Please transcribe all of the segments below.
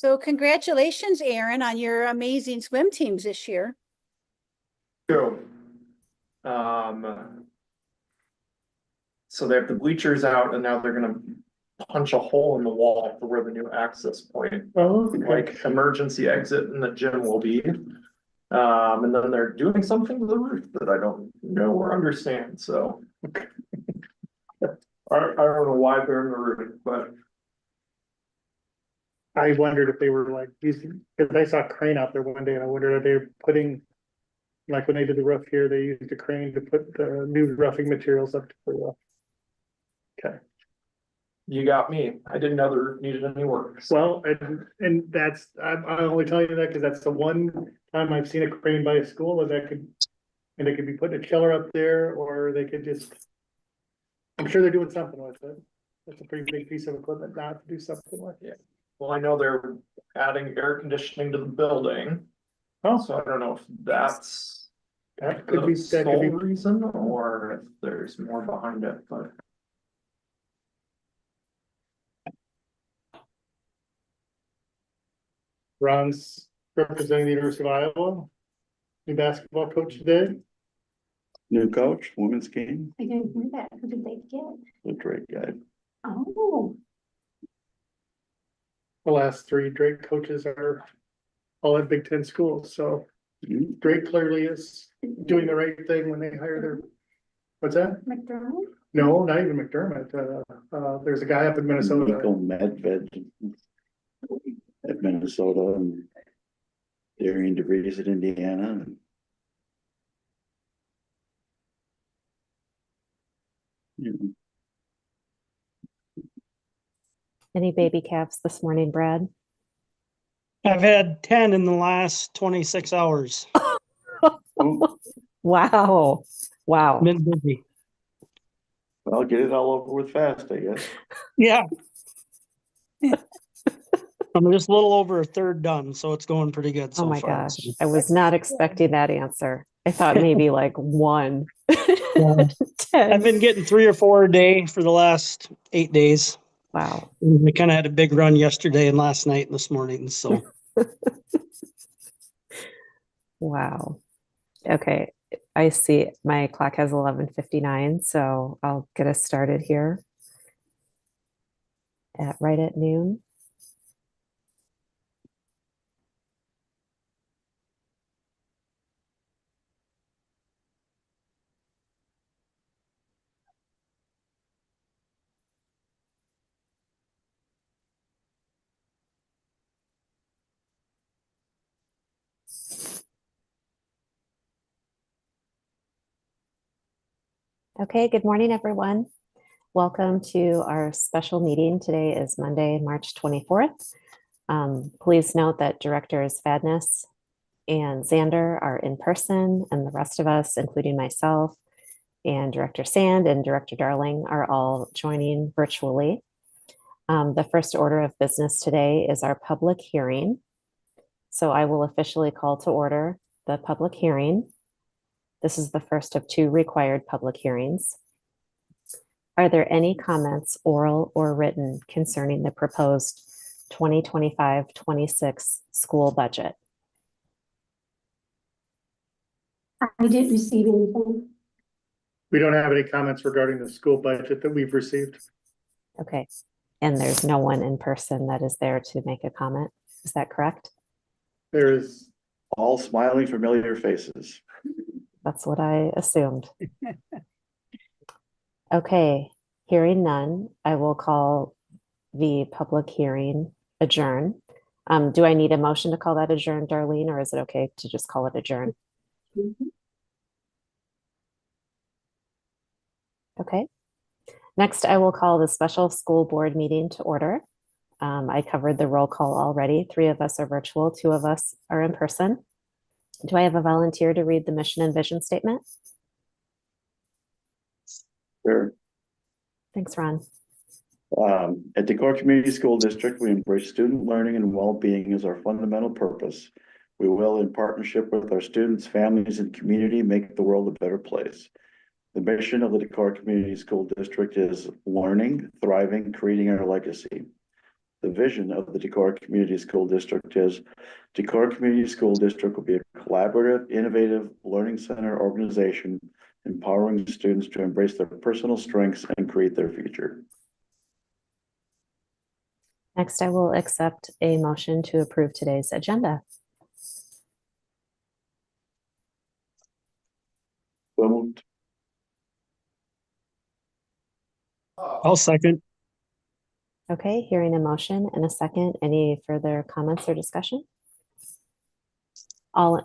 So congratulations, Aaron, on your amazing swim teams this year. So, so they have the bleachers out and now they're gonna punch a hole in the wall for where the new access point, like emergency exit in the gym will be. And then they're doing something to the roof that I don't know or understand, so. I don't know why they're in the roof, but I wondered if they were like using, because I saw a crane out there one day and I wondered if they were putting, like when they did the roof here, they used a crane to put the new roughing materials up to the roof. Okay, you got me. I didn't know the roof needed any work. So. well, and that's, I'm only telling you that because that's the one time I've seen a crane by a school and and they could be putting a chiller up there, or they could just, I'm sure they're doing something with it. It's a pretty big piece of equipment not to do something with. Yeah. Well, I know they're adding air conditioning to the building, Oh, so I don't know if that's that the could be, sole reason or if there's more behind it, but. Ron's representing the University of Iowa. New basketball coach today. New coach, women's team, I didn't hear that. Who did they get? the Drake guy. Oh, The last three Drake coaches are all at Big Ten schools, so Mhm. Drake clearly is doing the right thing when they hire their. What's that? McDermott? No, not even McDermott. There's a guy up in Minnesota. Nico Medved at Minnesota and Darian DeVries at Indiana. You Any baby calves this morning, Brad? I've had 10 in the last 26 hours. know, Wow. Wow. Been busy. I'll get it all over with fast, I guess. Yeah. I'm just a little over a third done, so it's going pretty good so Oh my far. gosh. I was not expecting that answer. I thought maybe like one. Yeah. 10. I've been getting 3 or 4 a day for the last 8 days. Wow. We kind of had a big run yesterday and last night and this morning, so. Wow. Okay. I see my clock has 11:59, so I'll get us started here at right at noon. Okay, good morning, everyone. Welcome to our special meeting. Today is Monday, March 24th. Please note that Directors Fadness and Zander are in person, and the rest of us, including myself and Director Sand and Director Darling, are all joining virtually. The first order of business today is our public hearing. So I will officially call to order the public hearing. This is the first of 2 required public hearings. Are there any comments, oral or written, concerning the proposed 2025-26 school budget? I didn't receive anything. We don't have any comments regarding the school budget that we've received. Okay, and there's no one in person that is there to make a comment. Is that correct? There is, All smiling, familiar faces. That's what I assumed. Okay, hearing none, I will call the public hearing adjourned. Do I need a motion to call that adjourned, Darlene, or is it okay to just call it adjourned? Okay. Next, I will call the special school board meeting to order. I covered the roll call already. 3 of us are virtual, 2 of us are in person. Do I have a volunteer to read the mission and vision statement? Sure. Thanks, Ron. At Decorah Community School District, we embrace student learning and well-being as our fundamental purpose. We will, in partnership with our students, families, and community, make the world a better place. The mission of the Decorah Community School District is learning, thriving, creating our legacy. The vision of the Decorah Community School District is Decorah Community School District will be a collaborative, innovative learning center organization, empowering students to embrace their personal strengths and create their future. Next, I will accept a motion to approve today's agenda. So moved. I'll second. Okay, hearing a motion and a second. Any further comments or discussion?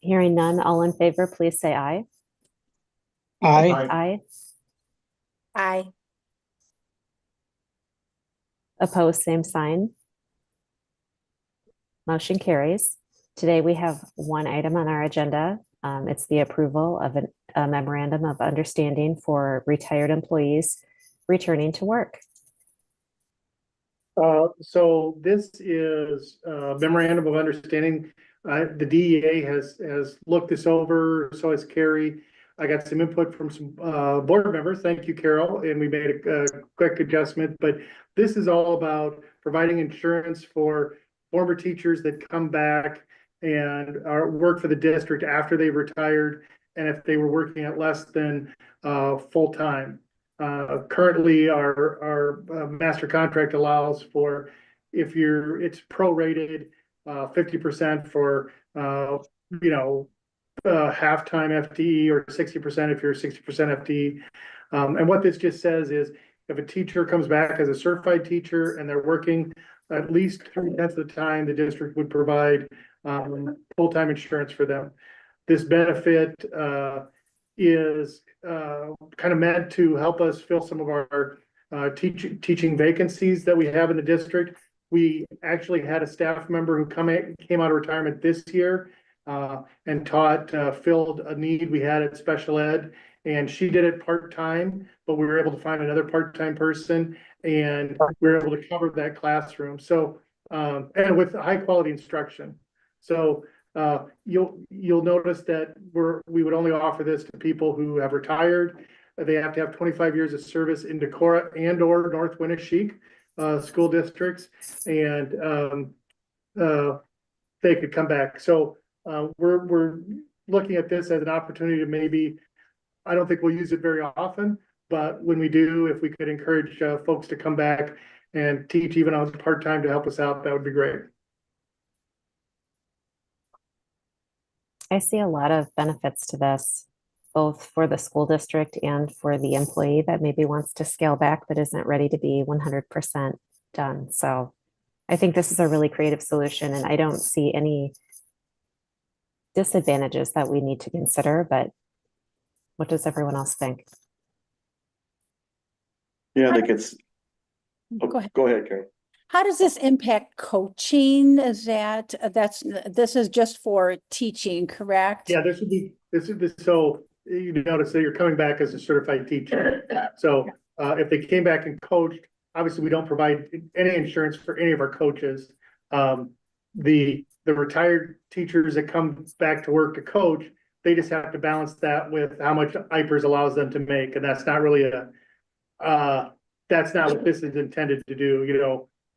Hearing none, all in favor, please say aye. Aye. Aye. Aye. Opposed, same sign. Motion carries. Today we have one item on our agenda. It's the approval of a memorandum of understanding for retired employees returning to work. So this is a memorandum of understanding. The DEA has looked this over, so has Carrie. I got some input from some board members. Thank you, Carol, and we made a quick adjustment. But this is all about providing insurance for former teachers that come back and work for the district after they've retired, and if they were working at less than full time. Currently, our master contract allows for, if it's prorated, 50% for half-time FTE, or 60% if you're 60% FTE. And what this just says is, if a teacher comes back as a certified teacher and they're working at least 3/10 of the time, the district would provide full-time insurance for them. This benefit is kind of meant to help us fill some of our teaching vacancies that we have in the district. We actually had a staff member who came out of retirement this year and filled a need we had at special ed, and she did it part-time, but we were able to find another part-time person, and we were able to cover that classroom. So and with high quality instruction. So you'll notice that we would only offer this to people who have retired. They have to have 25 years of service in Decorah and or North Winneshiek school districts, and they could come back. So we're looking at this as an opportunity to maybe, I don't think we'll use it very often, but when we do, if we could encourage folks to come back and teach even on part-time to help us out, that would be great. I see a lot of benefits to this, both for the school district and for the employee that maybe wants to scale back but isn't ready to be 100% done. So I think this is a really creative solution, and I don't see any disadvantages that we need to consider, but what does everyone else think? Yeah, I think it's, Go ahead. go ahead, Carol. How does this impact coaching? This is just for teaching, correct? Yeah, this is so you notice that you're coming back as a certified teacher. So if they came back and coached, obviously we don't provide any insurance for any of our coaches. The retired teachers that come back to work to coach, they just have to balance that with how much IPERS allows them to make, and that's not really that's not what this is intended to do.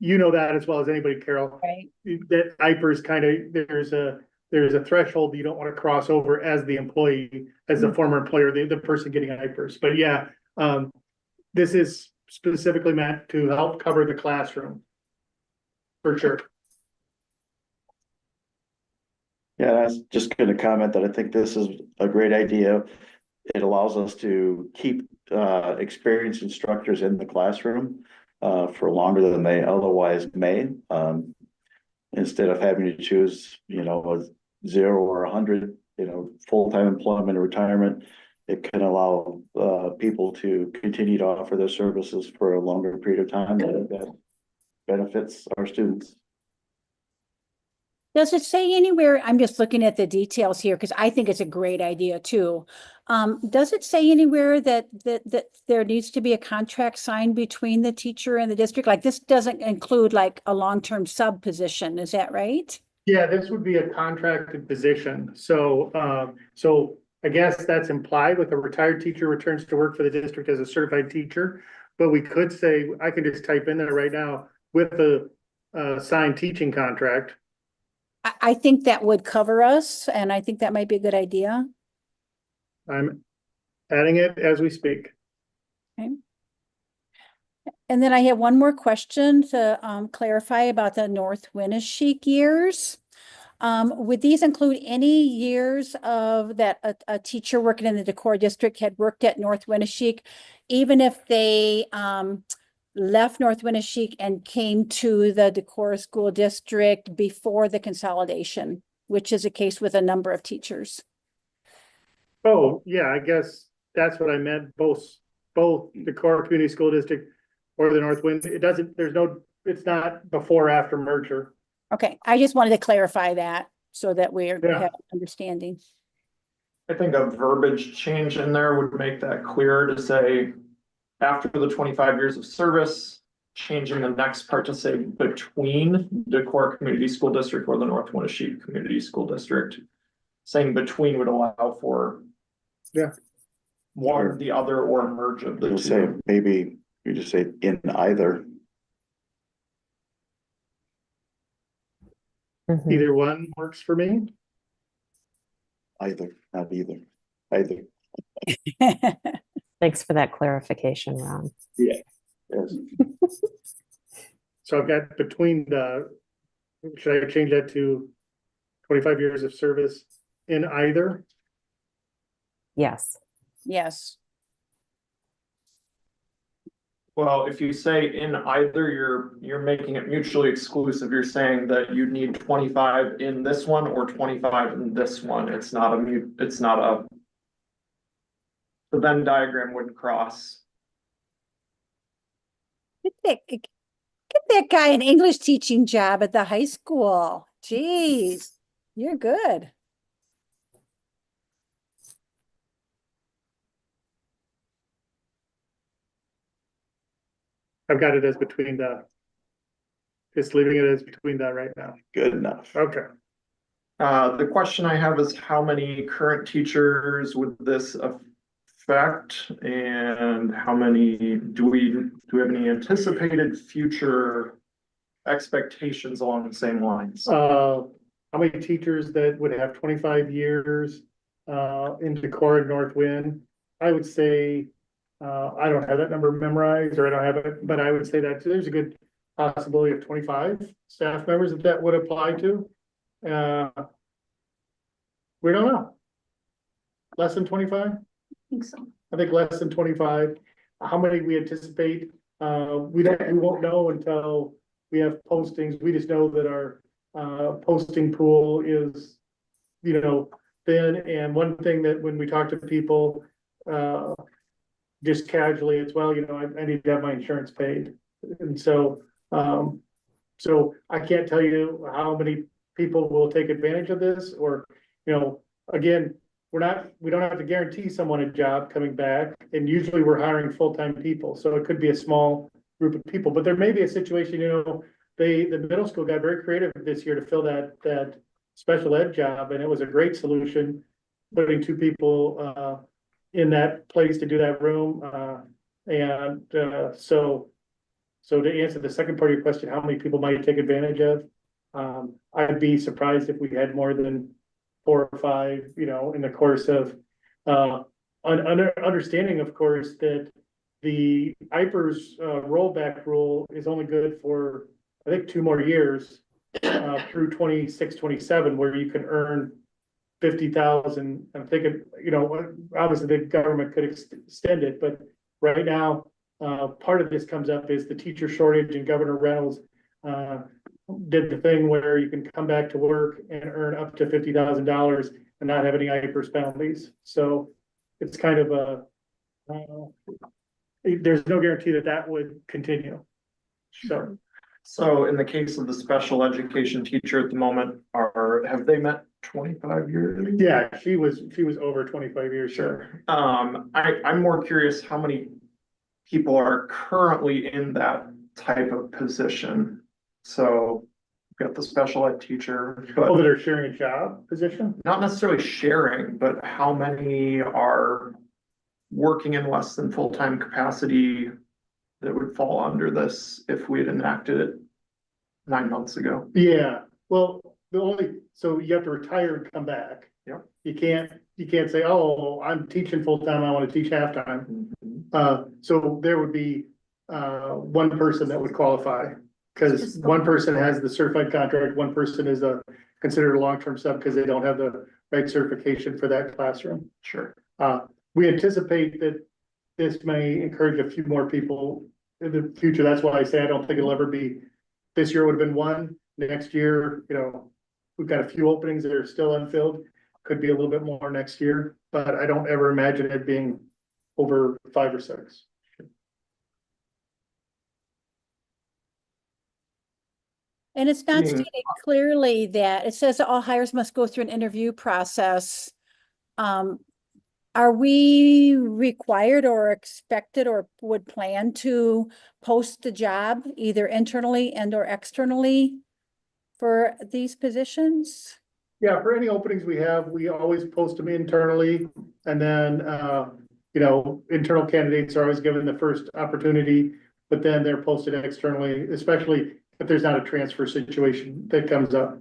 You know that as well as anybody, Carol. Right. That IPERS kind of, there's a threshold you don't want to cross over as the employee, as the former employer, the person getting IPERS. But yeah, this is specifically meant to help cover the classroom, for sure. Yeah, I was just going to comment that I think this is a great idea. It allows us to keep experienced instructors in the classroom for longer than they otherwise may. Instead of having to choose, a 0 or 100, full-time employment or retirement, it can allow people to continue to offer their services for a longer period of time that benefits our students. Does it say anywhere, I'm just looking at the details here because I think it's a great idea too. Does it say anywhere that there needs to be a contract signed between the teacher and the district? Like, this doesn't include like a long-term sub position, is that right? Yeah, this would be a contracted position. So I guess that's implied with a retired teacher returns to work for the district as a certified teacher. But we could say, I can just type in there right now, with the signed teaching contract. I think that would cover us, and I think that might be a good idea. I'm adding it as we speak. And then I have one more question to clarify about the North Winneshiek years. Would these include any years of that a teacher working in the Decorah district had worked at North Winneshiek, even if they left North Winneshiek and came to the Decorah School District before the consolidation, which is a case with a number of teachers? Oh, yeah, I guess that's what I meant, both the Decorah Community School District or the North Wind. It doesn't, it's not before or after merger. Okay, I just wanted to clarify that so that we're Yeah. have understanding. I think a verbiage change in there would make that clear to say, after the 25 years of service, changing the next part to say between Decorah Community School District or the North Winneshiek Community School District. Saying between would allow for. Yeah. One or the other or merge of the You'll say, two. maybe you just say in either. Mhm. Either one works for me. Either, not either, either. Thanks for that clarification, Ron. Yes. So I've got between should I change that to 25 years of service in either? Yes. Yes, Well, if you say in either, you're making it mutually exclusive. You're saying that you need 25 in this one or 25 in this one. It's not a. The Venn diagram wouldn't cross. get that guy an English teaching job at the high school. Jeez, you're good. I've got it as between just leaving it as between that right now. Good enough. Okay. The question I have is how many current teachers would this affect? And how many, do we have any anticipated future expectations along the same lines? How many teachers that would have 25 years in Decorah and North Wind? I would say, I don't have that number memorized, or I don't have it, but I would say that there's a good possibility of 25 staff members that would apply to. We don't know. Less than 25? I think so. I think less than 25. How many we anticipate? We won't know until we have postings. We just know that our posting pool is, thin. And one thing that when we talk to people, just casually, it's, well, I need to have my insurance paid. And so I can't tell you how many people will take advantage of this, or, again, we don't have to guarantee someone a job coming back, and usually we're hiring full-time people, so it could be a small group of people, but there may be a situation, the middle school got very creative this year to fill that special ed job, and it was a great solution, putting two people in that place to do that room, so to answer the second part of your question, how many people might take advantage of? I'd be surprised if we had more than 4 or 5, in the course of, understanding, of course, that the IPERS rollback rule is only good for, I think, 2 more years, through 26, 27, where you can earn 50,000. I'm thinking, obviously the government could extend it, but right now, part of this comes up is the teacher shortage, and Governor Reynolds did the thing where you can come back to work and earn up to $50,000 and not have any IPERS penalties. So it's kind of there's no guarantee that would continue. So in the case of the special education teacher at the moment, have they met 25 years? Yeah, she was over 25 years. Sure. I'm more curious how many people are currently in that type of position. So we've got the special ed teacher, but Oh, that are sharing a job position? not necessarily sharing, but how many are working in less than full-time capacity that would fall under this if we had enacted it 9 months ago. Yeah, well, so you have to retire and come back. Yep. You can't say, oh, I'm teaching full-time, I wanna teach half-time. So there would be, one person that would qualify. Cause one person has the certified contract, one person is considered a long-term sub because they don't have the right certification for that classroom. Sure. We anticipate that this may encourage a few more people in the future. That's why I say I don't think it'll ever be, this year would have been one, next year, we've got a few openings that are still unfilled. Could be a little bit more next year, but I don't ever imagine it being over 5 or 6. And it's not mean- stated clearly that, it says that all hires must go through an interview process. Are we required or expected or would plan to post the job either internally and or externally for these positions? Yeah, for any openings we have, we always post them internally, and then, internal candidates are always given the first opportunity, but then they're posted externally, especially if there's not a transfer situation that comes up.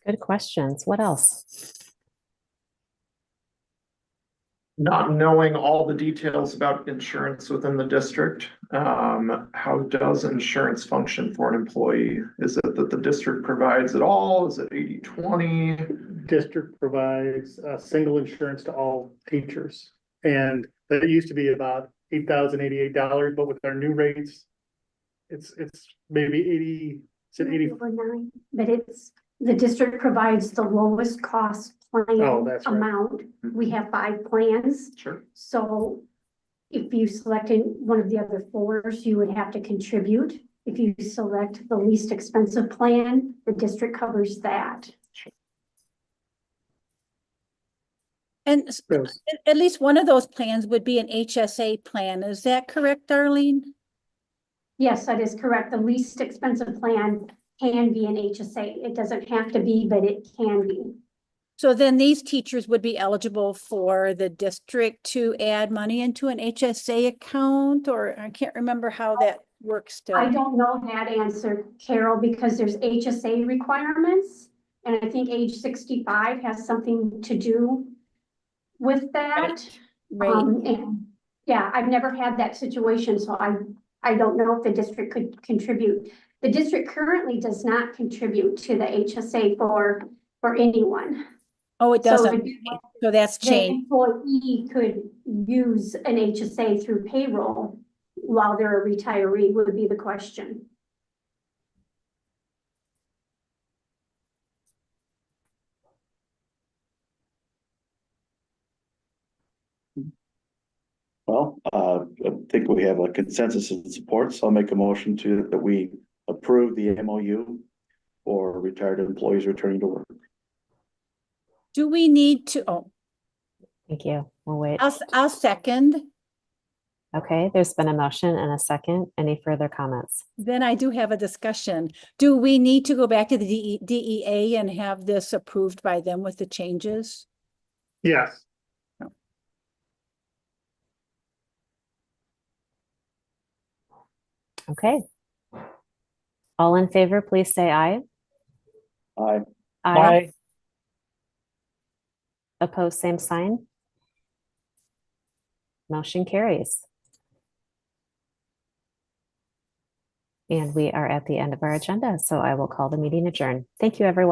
Good questions. What else? Not knowing all the details about insurance within the district, how does insurance function for an employee? Is it that the district provides it all? Is it 80-20? District provides single insurance to all teachers. And that used to be about $8,088, but with our new rates, it's maybe 80, is it 80? But the district provides the lowest cost Oh, plan that's right. amount. We have 5 plans. Sure. So if you selected one of the other 4s, you would have to contribute. If you select the least expensive plan, the district covers that. And Yes. at least one of those plans would be an HSA plan. Is that correct, Darlene? Yes, that is correct. The least expensive plan can be an HSA. It doesn't have to be, but it can be. So then these teachers would be eligible for the district to add money into an HSA account, or I can't remember how that works still. I don't know that answer, Carol, because there's HSA requirements. And I think age 65 has something to do with that. Right. And yeah, I've never had that situation, so I don't know if the district could contribute. The district currently does not contribute to the HSA for anyone. Oh, it So doesn't. the- So that's The changed. employee could use an HSA through payroll while they're a retiree would be the question. Well, I think we have a consensus and support, so I'll make a motion that we approve the MOU for retired employees returning to work. Do we need to, oh, Thank you. We'll wait. I'll second. Okay, there's been a motion and a second. Any further comments? Then I do have a discussion. Do we need to go back to the DEA and have this approved by them with the changes? Yes. Okay. All in favor, please say aye. Aye. Aye. Opposed, same sign. Motion carries. And we are at the end of our agenda, so I will call the meeting adjourned. Thank you, everyone.